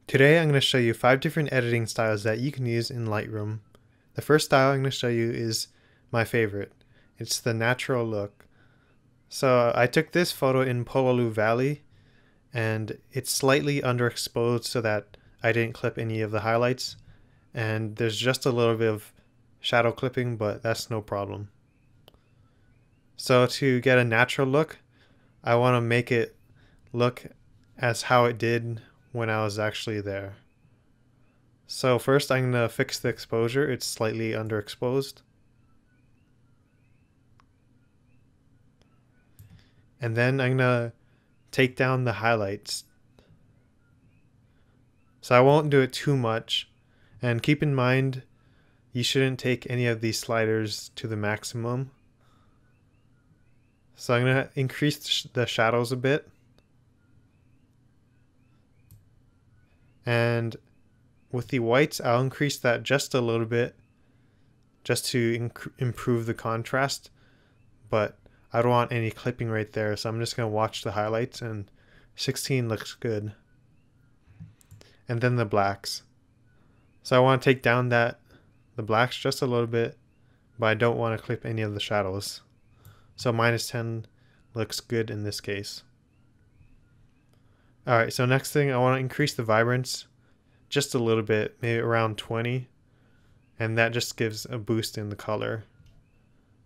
Today I'm going to show you 5 different editing styles that you can use in Lightroom. The first style I'm going to show you is my favorite. It's the natural look. So I took this photo in Pololu Valley and it's slightly underexposed so that I didn't clip any of the highlights, and there's just a little bit of shadow clipping, but that's no problem. So to get a natural look, I want to make it look as how it did when I was actually there. So first I'm going to fix the exposure. It's slightly underexposed. And then I'm going to take down the highlights. So I won't do it too much. And keep in mind, you shouldn't take any of these sliders to the maximum. So I'm going to increase the shadows a bit. And with the whites, I'll increase that just a little bit just to improve the contrast. But I don't want any clipping right there, so I'm just going to watch the highlights, and 16 looks good. And then the blacks. So I want to take down the blacks just a little bit, but I don't want to clip any of the shadows. So -10 looks good in this case. Alright, so next thing, I want to increase the vibrance just a little bit, maybe around 20. And that just gives a boost in the color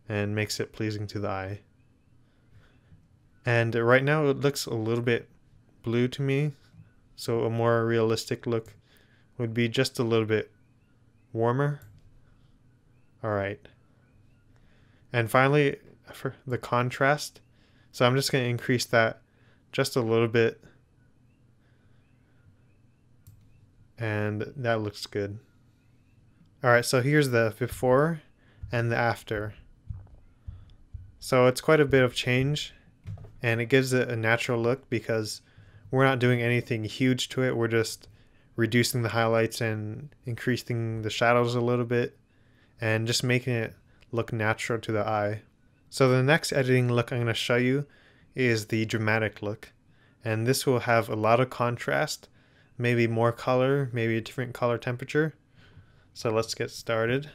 and makes it pleasing to the eye. And right now it looks a little bit blue to me, so a more realistic look would be just a little bit warmer. Alright. And finally, for the contrast, so I'm just going to increase that just a little bit. And that looks good. Alright, so here's the before and the after. So it's quite a bit of change, and it gives it a natural look because we're not doing anything huge to it. We're just reducing the highlights and increasing the shadows a little bit and just making it look natural to the eye. So the next editing look I'm going to show you is the dramatic look, and this will have a lot of contrast, maybe more color, maybe a different color temperature. So let's get started.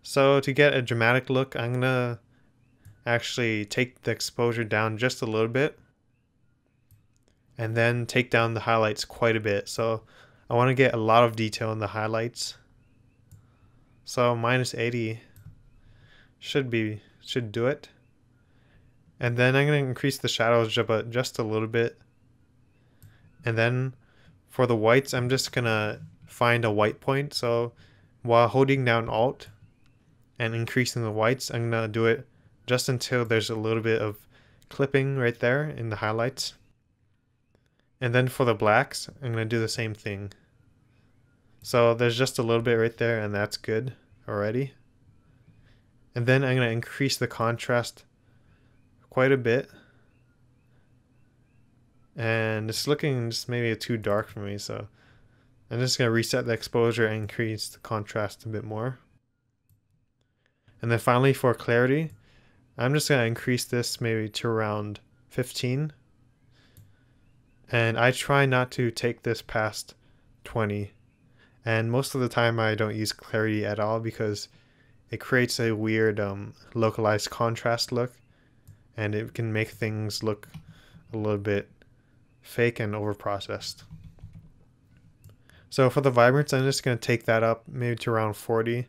So to get a dramatic look, I'm going to actually take the exposure down just a little bit and then take down the highlights quite a bit. So I want to get a lot of detail in the highlights. So -80 should do it. And then I'm going to increase the shadows just a little bit. And then for the whites, I'm just going to find a white point. So while holding down Alt and increasing the whites, I'm going to do it just until there's a little bit of clipping right there in the highlights. And then for the blacks, I'm going to do the same thing. So there's just a little bit right there, and that's good already. And then I'm going to increase the contrast quite a bit. And it's looking just maybe too dark for me, so I'm just going to reset the exposure and increase the contrast a bit more. And then finally, for clarity, I'm just going to increase this maybe to around 15. And I try not to take this past 20. And most of the time I don't use clarity at all because it creates a weird localized contrast look, and it can make things look a little bit fake and overprocessed. So for the vibrance, I'm just going to take that up maybe to around 40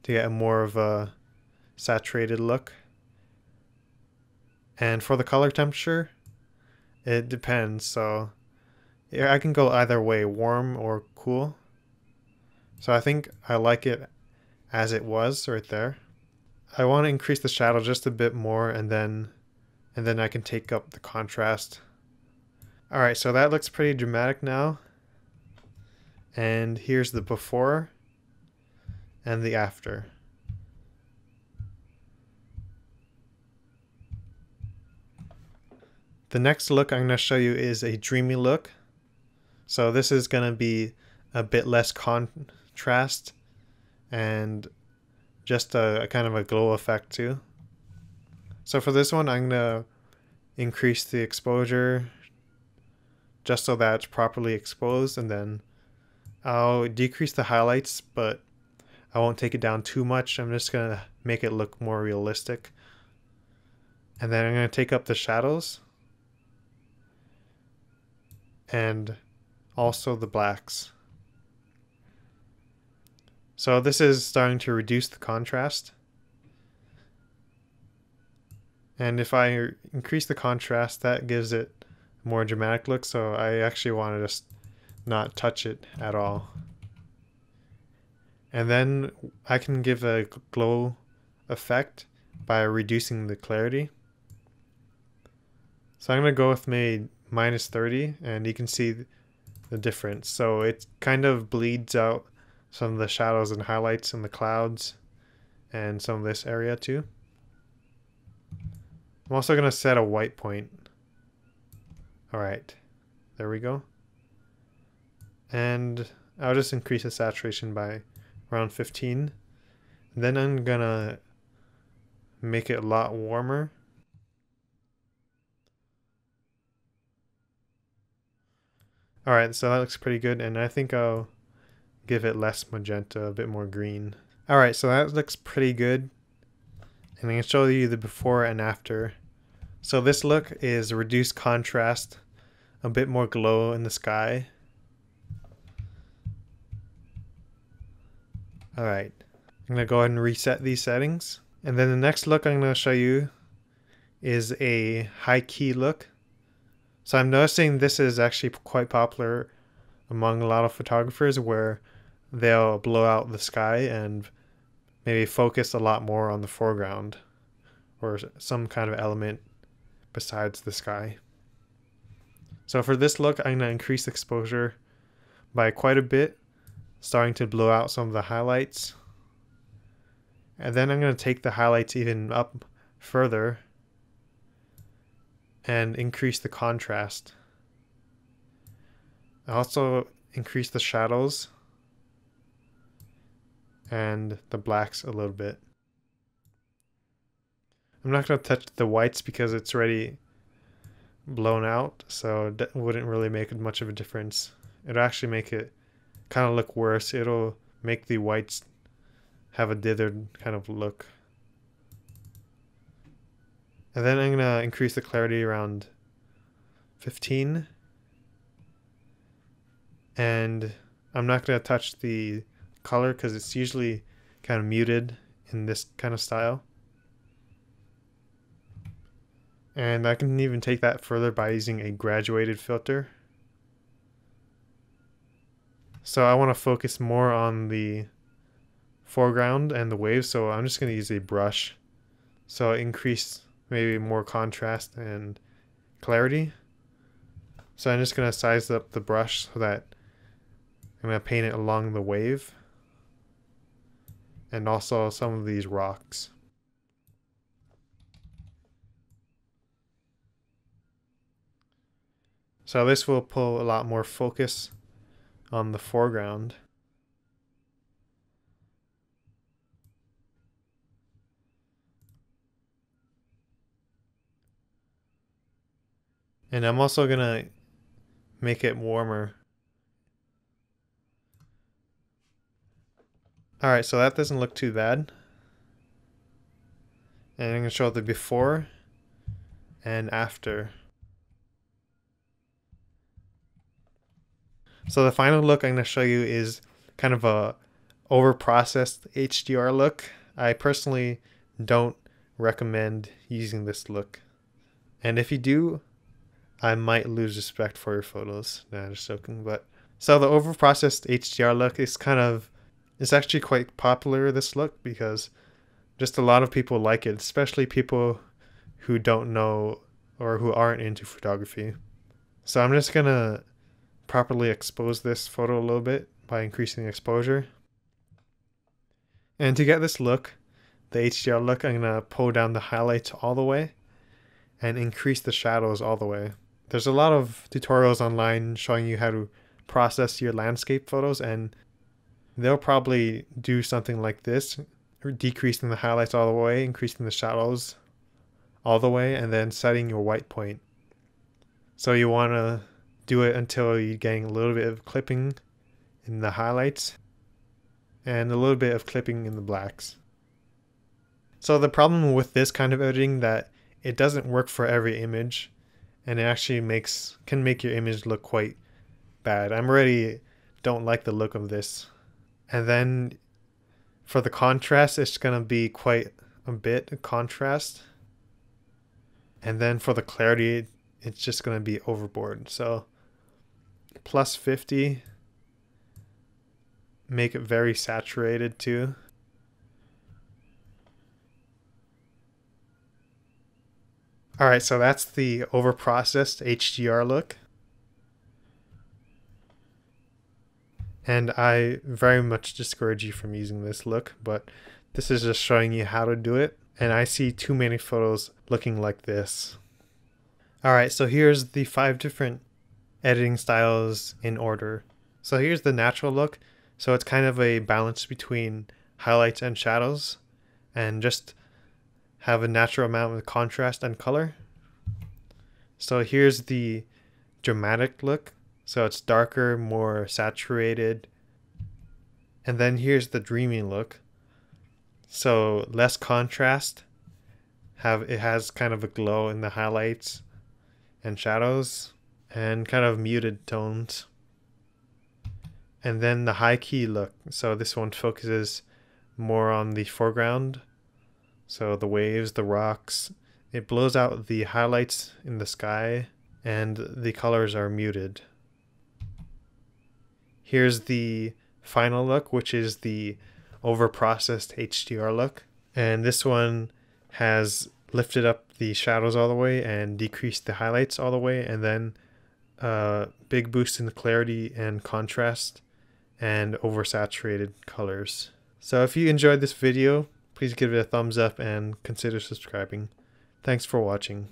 to get a more of a saturated look. And for the color temperature, it depends. So yeah, I can go either way, warm or cool. So I think I like it as it was right there. I want to increase the shadow just a bit more, and then I can take up the contrast. Alright, so that looks pretty dramatic now. And here's the before and the after. The next look I'm going to show you is a dreamy look. So this is going to be a bit less contrast and just a kind of a glow effect too. So for this one, I'm going to increase the exposure just so that it's properly exposed, and then I'll decrease the highlights, but I won't take it down too much. I'm just gonna make it look more realistic. And then I'm gonna take up the shadows and also the blacks. So this is starting to reduce the contrast. And if I increase the contrast, that gives it a more dramatic look. So I actually want to just not touch it at all. And then I can give a glow effect by reducing the clarity. So I'm going to go with maybe -30, and you can see the difference. So it kind of bleeds out some of the shadows and highlights in the clouds and some of this area too. I'm also going to set a white point. Alright, there we go. And I'll just increase the saturation by around 15. And then I'm going to make it a lot warmer. Alright, so that looks pretty good, and I think I'll give it less magenta, a bit more green. Alright, so that looks pretty good. And I'm going to show you the before and after. So this look is reduced contrast, a bit more glow in the sky. Alright, I'm going to go ahead and reset these settings. And then the next look I'm going to show you is a high key look. So I'm noticing this is actually quite popular among a lot of photographers, where they'll blow out the sky and maybe focus a lot more on the foreground or some kind of element besides the sky. So for this look, I'm going to increase exposure by quite a bit, starting to blow out some of the highlights. And then I'm going to take the highlights even up further and increase the contrast. I also increase the shadows and the blacks a little bit. I'm not going to touch the whites because it's already blown out, so that wouldn't really make much of a difference. It'll actually make it kind of look worse. It'll make the whites have a dithered kind of look. And then I'm going to increase the clarity around 15. And I'm not going to touch the color because it's usually kind of muted in this kind of style. And I can even take that further by using a graduated filter. So I want to focus more on the foreground and the waves, so I'm just going to use a brush. So increase maybe more contrast and clarity. So I'm just going to size up the brush so that I'm going to paint it along the wave and also some of these rocks. So this will pull a lot more focus on the foreground. And I'm also going to make it warmer. Alright, so that doesn't look too bad. And I'm going to show the before and after. So the final look I'm going to show you is kind of a over-processed HDR look. I personally don't recommend using this look. And if you do, I might lose respect for your photos. Nah, just joking. But so the over-processed HDR look is it's actually quite popular, this look, because just a lot of people like it, especially people who don't know or who aren't into photography. So I'm just gonna properly expose this photo a little bit by increasing exposure. And to get this look, the HDR look, I'm gonna pull down the highlights all the way and increase the shadows all the way. There's a lot of tutorials online showing you how to process your landscape photos, and they'll probably do something like this, decreasing the highlights all the way, increasing the shadows all the way, and then setting your white point. So you want to do it until you're getting a little bit of clipping in the highlights and a little bit of clipping in the blacks. So the problem with this kind of editing that it doesn't work for every image, and it actually can make your image look quite bad. I'm already don't like the look of this. And then for the contrast, it's gonna be quite a bit of contrast. And then for the clarity, it's just gonna be overboard. So plus 50, make it very saturated too. Alright, so that's the overprocessed HDR look. And I very much discourage you from using this look, but this is just showing you how to do it. And I see too many photos looking like this. Alright, so here's the 5 different editing styles in order. So here's the natural look. So it's kind of a balance between highlights and shadows, and just have a natural amount of contrast and color. So here's the dramatic look. So it's darker, more saturated. And then here's the dreamy look. So less contrast. It has kind of a glow in the highlights and shadows, and kind of muted tones. And then the high key look. So this one focuses more on the foreground. So the waves, the rocks. It blows out the highlights in the sky, and the colors are muted. Here's the final look, which is the overprocessed HDR look. And this one has lifted up the shadows all the way and decreased the highlights all the way, and then a big boost in the clarity and contrast and oversaturated colors. So if you enjoyed this video, please give it a thumbs up and consider subscribing. Thanks for watching.